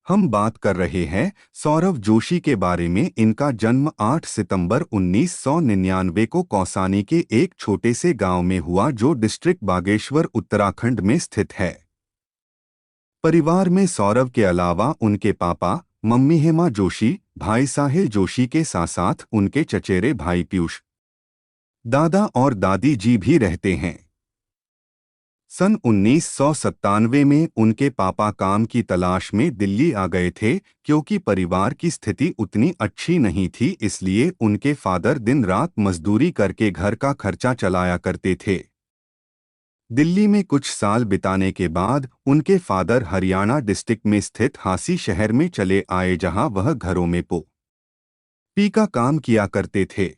हम बात कर रहे हैं सौरव जोशी के बारे में। इनका जन्म 8 सितंबर 1999 को कौसानी के एक छोटे से गांव में हुआ जो डिस्ट्रिक्ट बागेश्वर उत्तराखंड में स्थित है। परिवार में सौरव के अलावा उनके पापा मम्मी हेमा जोशी, भाई साहिल जोशी के साथ साथ उनके चचेरे भाई पीयूष, दादा और दादी जी भी रहते हैं। सन 1997 में उनके पापा काम की तलाश में दिल्ली आ गए थे। क्योंकि परिवार की स्थिति उतनी अच्छी नहीं थी, इसलिए उनके फादर दिन रात मजदूरी करके घर का खर्चा चलाया करते थे। दिल्ली में कुछ साल बिताने के बाद उनके फादर हरियाणा डिस्ट्रिक्ट में स्थित हांसी शहर में चले आए, जहां वह घरों में पी का काम किया करते थे।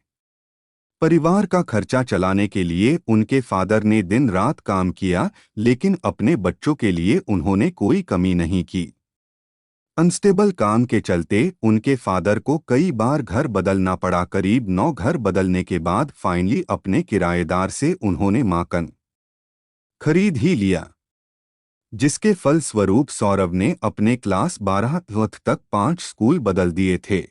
परिवार का खर्चा चलाने के लिए उनके फादर ने दिन रात काम किया, लेकिन अपने बच्चों के लिए उन्होंने कोई कमी नहीं की। अनस्टेबल काम के चलते उनके फादर को कई बार घर बदलना पड़ा। करीब 9 घर बदलने के बाद फाइनली अपने किराएदार से उन्होंने मकान खरीद ही लिया, जिसके फलस्वरूप सौरव ने अपने क्लास 12 तक 5 स्कूल बदल दिए थे।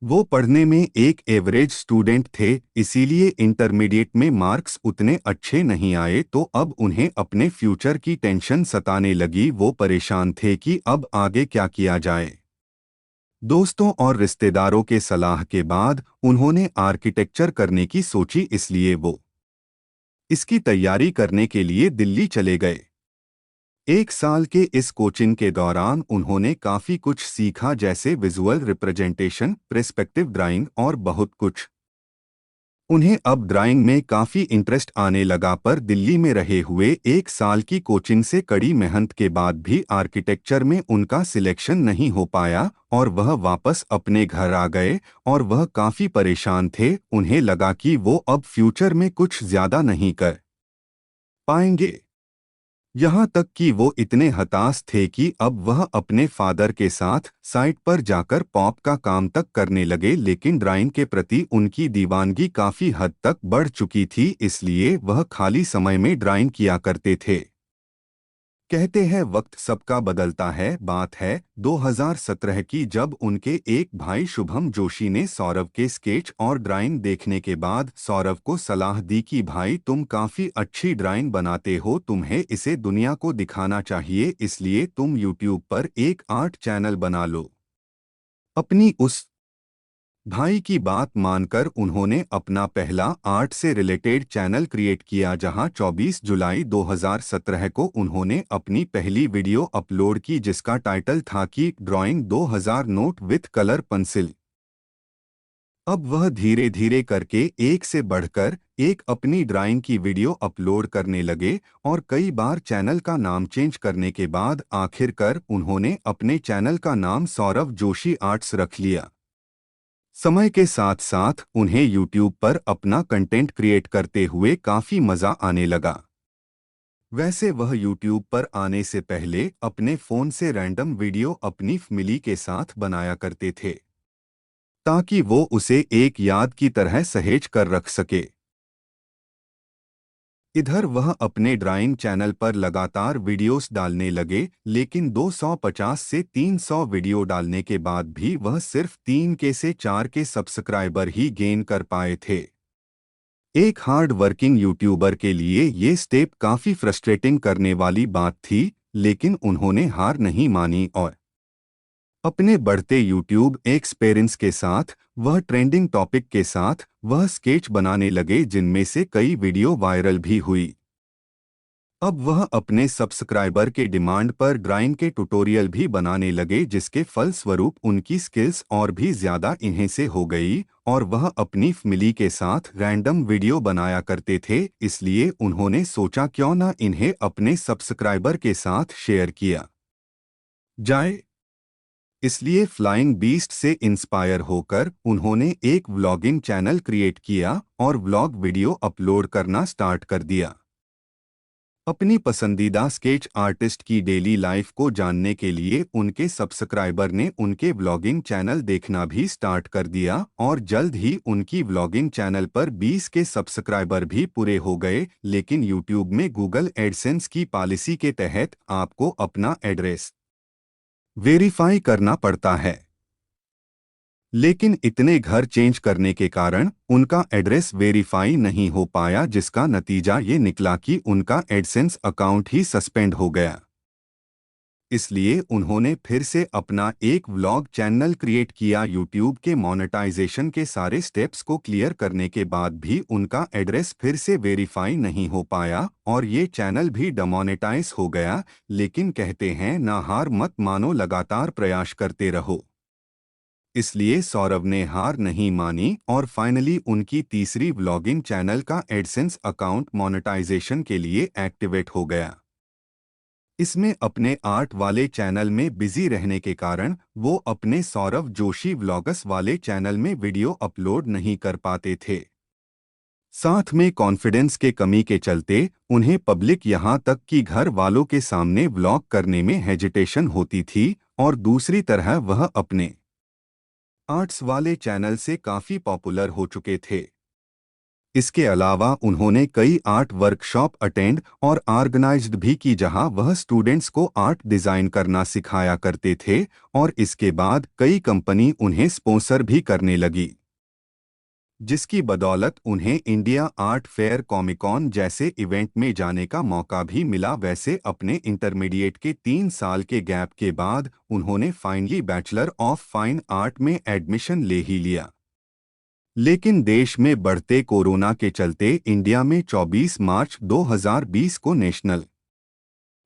वो पढ़ने में एक एवरेज स्टूडेंट थे, इसीलिए इंटरमीडिएट में मार्क्स उतने अच्छे नहीं आए, तो अब उन्हें अपने फ्यूचर की टेंशन सताने लगी। वो परेशान थे कि अब आगे क्या किया जाए। दोस्तों और रिश्तेदारों के सलाह के बाद उन्होंने आर्किटेक्चर करने की सोची, इसलिए वो इसकी तैयारी करने के लिए दिल्ली चले गए। 1 साल के इस कोचिंग के दौरान उन्होंने काफ़ी कुछ सीखा, जैसे विजुअल रिप्रेजेंटेशन, पर्सपेक्टिव ड्राइंग और बहुत कुछ। उन्हें अब ड्राइंग में काफ़ी इंटरेस्ट आने लगा, पर दिल्ली में रहे हुए 1 साल की कोचिंग से कड़ी मेहनत के बाद भी आर्किटेक्चर में उनका सिलेक्शन नहीं हो पाया और वह वापस अपने घर आ गए। और वह काफ़ी परेशान थे। उन्हें लगा कि वो अब फ्यूचर में कुछ ज़्यादा नहीं कर पाएंगे। यहाँ तक कि वो इतने हताश थे कि अब वह अपने फादर के साथ साइट पर जाकर पॉप का काम तक करने लगे। लेकिन ड्राइंग के प्रति उनकी दीवानगी काफ़ी हद तक बढ़ चुकी थी, इसलिए वह खाली समय में ड्राइंग किया करते थे। कहते हैं वक्त सबका बदलता है। बात है 2017 की, जब उनके एक भाई शुभम जोशी ने सौरव के स्केच और ड्राइंग देखने के बाद सौरव को सलाह दी कि भाई तुम काफ़ी अच्छी ड्राइंग बनाते हो, तुम्हें इसे दुनिया को दिखाना चाहिए, इसलिए तुम यूट्यूब पर एक आर्ट चैनल बना लो। अपनी उस भाई की बात मानकर उन्होंने अपना पहला आर्ट से रिलेटेड चैनल क्रिएट किया, जहां 24 जुलाई 2017 को उन्होंने अपनी पहली वीडियो अपलोड की, जिसका टाइटल था कि drawing 2000 note with colour pencil. अब वह धीरे धीरे करके एक से बढ़कर एक अपनी ड्राइंग की वीडियो अपलोड करने लगे और कई बार चैनल का नाम चेंज करने के बाद आखिरकार उन्होंने अपने चैनल का नाम सौरव जोशी आर्ट्स रख लिया। समय के साथ साथ उन्हें YouTube पर अपना कंटेंट क्रिएट करते हुए काफ़ी मज़ा आने लगा। वैसे वह YouTube पर आने से पहले अपने फ़ोन से रैंडम वीडियो अपनी फैमिली के साथ बनाया करते थे, ताकि वो उसे एक याद की तरह सहेज कर रख सके। इधर वह अपने ड्राइंग चैनल पर लगातार वीडियोस डालने लगे, लेकिन 250 से 300 वीडियो डालने के बाद भी वह सिर्फ 3 के से 4 के सब्सक्राइबर ही गेन कर पाए थे। एक हार्ड वर्किंग यूट्यूबर के लिए ये स्टेप काफ़ी फ्रस्ट्रेटिंग करने वाली बात थी, लेकिन उन्होंने हार नहीं मानी और अपने बढ़ते YouTube एक्सपीरियंस के साथ वह ट्रेंडिंग टॉपिक के साथ वह स्केच बनाने लगे, जिनमें से कई वीडियो वायरल भी हुई। अब वह अपने सब्सक्राइबर के डिमांड पर ड्राइंग के ट्यूटोरियल भी बनाने लगे, जिसके फलस्वरूप उनकी स्किल्स और भी ज़्यादा इन्हें से हो गई और वह अपनी फैमिली के साथ रैंडम वीडियो बनाया करते थे। इसलिए उन्होंने सोचा क्यों ना इन्हें अपने सब्सक्राइबर के साथ शेयर किया जाए। इसलिए फ्लाइंग बीस्ट से इंस्पायर होकर उन्होंने एक व्लॉगिंग चैनल क्रिएट किया और व्लॉग वीडियो अपलोड करना स्टार्ट कर दिया। अपनी पसंदीदा स्केच आर्टिस्ट की डेली लाइफ को जानने के लिए उनके सब्सक्राइबर ने उनके व्लॉगिंग चैनल देखना भी स्टार्ट कर दिया और जल्द ही उनकी व्लॉगिंग चैनल पर 20 के सब्सक्राइबर भी पूरे हो गए। लेकिन यूट्यूब में गूगल एडसेंस की पॉलिसी के तहत आपको अपना एड्रेस वेरीफाई करना पड़ता है। लेकिन इतने घर चेंज करने के कारण उनका एड्रेस वेरीफाई नहीं हो पाया, जिसका नतीजा ये निकला कि उनका एडसेंस अकाउंट ही सस्पेंड हो गया। इसलिए उन्होंने फिर से अपना एक व्लॉग चैनल क्रिएट किया। यूट्यूब के मोनेटाइजेशन के सारे स्टेप्स को क्लियर करने के बाद भी उनका एड्रेस फिर से वेरीफाई नहीं हो पाया और ये चैनल भी डमोनेटाइज हो गया। लेकिन कहते हैं ना हार मत मानो, लगातार प्रयास करते रहो। इसलिए सौरभ ने हार नहीं मानी और फाइनली उनकी तीसरी व्लॉगिंग चैनल का एडसेंस अकाउंट मोनेटाइजेशन के लिए एक्टिवेट हो गया। इसमें अपने आर्ट वाले चैनल में बिजी रहने के कारण वो अपने सौरभ जोशी व्लॉगस वाले चैनल में वीडियो अपलोड नहीं कर पाते थे। साथ में कॉन्फिडेंस के कमी के चलते उन्हें पब्लिक यहाँ तक कि घर वालों के सामने व्लॉग करने में हेजिटेशन होती थी और दूसरी तरह वह अपने आर्ट्स वाले चैनल से काफ़ी पॉपुलर हो चुके थे। इसके अलावा उन्होंने कई आर्ट वर्कशॉप अटेंड और ऑर्गेनाइज्ड भी की, जहां वह स्टूडेंट्स को आर्ट डिज़ाइन करना सिखाया करते थे और इसके बाद कई कंपनी उन्हें स्पॉन्सर भी करने लगी, जिसकी बदौलत उन्हें इंडिया आर्ट फेयर, कॉमिकॉन जैसे इवेंट में जाने का मौका भी मिला। वैसे अपने इंटरमीडिएट के 3 साल के गैप के बाद उन्होंने finally bachelor of fine art में एडमिशन ले ही लिया। लेकिन देश में बढ़ते कोरोना के चलते इंडिया में 24 मार्च 2020 को नेशनल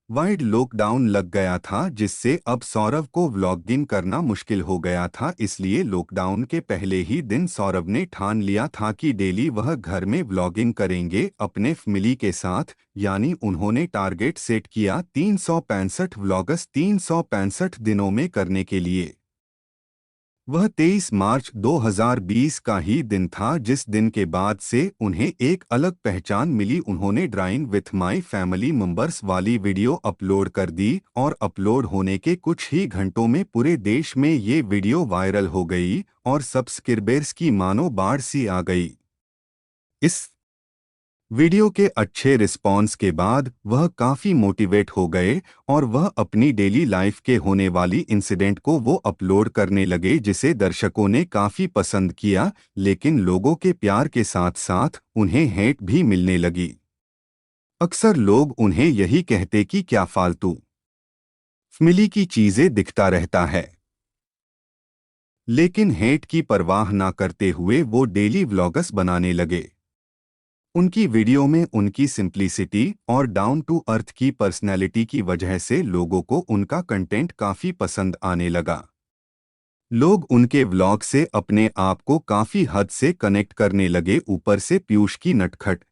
वाइड लॉकडाउन लग गया था, जिससे अब सौरभ को व्लॉगिंग करना मुश्किल हो गया था। इसलिए लॉकडाउन के पहले ही दिन सौरभ ने ठान लिया था कि डेली वह घर में व्लॉगिंग करेंगे अपने फैमिली के साथ। यानी उन्होंने टारगेट सेट किया 365 व्लॉग्स 365 दिनों में करने के लिए। वह 23 मार्च 2020 का ही दिन था, जिस दिन के बाद से उन्हें एक अलग पहचान मिली। उन्होंने drawing with my family members वाली वीडियो अपलोड कर दी और अपलोड होने के कुछ ही घंटों में पूरे देश में ये वीडियो वायरल हो गई और सब्सक्राइबर्स की मानो बाढ़ सी आ गई। इस वीडियो के अच्छे रिस्पॉन्स के बाद वह काफ़ी मोटिवेट हो गए और वह अपनी डेली लाइफ के होने वाली इंसिडेंट को वो अपलोड करने लगे, जिसे दर्शकों ने काफ़ी पसंद किया। लेकिन लोगों के प्यार के साथ साथ उन्हें हेट भी मिलने लगी। अक्सर लोग उन्हें यही कहते कि क्या फालतू फैमिली की चीज़ें दिखता रहता है। लेकिन हेट की परवाह ना करते हुए वो डेली व्लॉग्स बनाने लगे। उनकी वीडियो में उनकी सिंप्लिसिटी और डाउन टू अर्थ की पर्सनैलिटी की वजह से लोगों को उनका कंटेंट काफ़ी पसंद आने लगा। लोग उनके व्लॉग से अपने आप को काफ़ी हद से कनेक्ट करने लगे। ऊपर से पीयूष की नटखट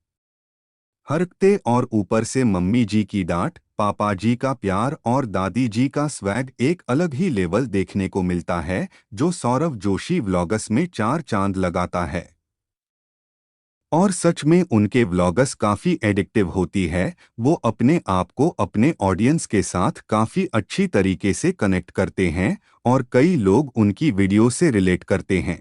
हरकतें और ऊपर से मम्मी जी की डांट, पापा जी का प्यार और दादी जी का स्वैग एक अलग ही लेवल देखने को मिलता है, जो सौरभ जोशी व्लॉगस में 4 चांद लगाता है। और सच में उनके व्लॉगस काफ़ी एडिक्टिव होती है। वो अपने आप को अपने ऑडियंस के साथ काफ़ी अच्छी तरीके से कनेक्ट करते हैं और कई लोग उनकी वीडियो से रिलेट करते हैं।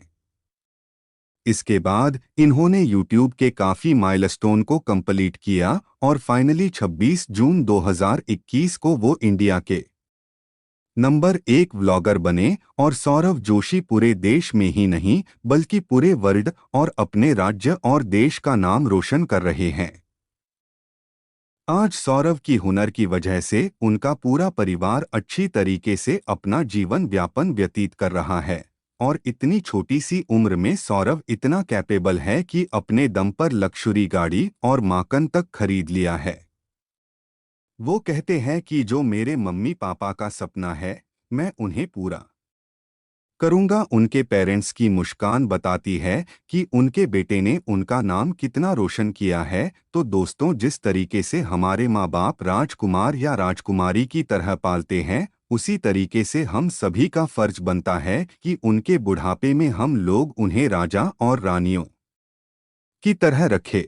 इसके बाद इन्होंने यूट्यूब के काफ़ी माइलस्टोन को कंप्लीट किया और फाइनली 26 जून 2021 को वो इंडिया के नंबर 1 व्लॉगर बने और सौरभ जोशी पूरे देश में ही नहीं बल्कि पूरे वर्ल्ड और अपने राज्य और देश का नाम रोशन कर रहे हैं। आज सौरभ की हुनर की वजह से उनका पूरा परिवार अच्छी तरीके से अपना जीवन व्यापन व्यतीत कर रहा है और इतनी छोटी सी उम्र में सौरभ इतना कैपेबल है कि अपने दम पर लग्जरी गाड़ी और माकन तक खरीद लिया है। वो कहते हैं कि जो मेरे मम्मी पापा का सपना है मैं उन्हें पूरा करूंगा। उनके पेरेंट्स की मुस्कान बताती है कि उनके बेटे ने उनका नाम कितना रोशन किया है। तो दोस्तों, जिस तरीके से हमारे माँ बाप राजकुमार या राजकुमारी की तरह पालते हैं, उसी तरीके से हम सभी का फर्ज बनता है कि उनके बुढ़ापे में हम लोग उन्हें राजा और रानियों की तरह रखें।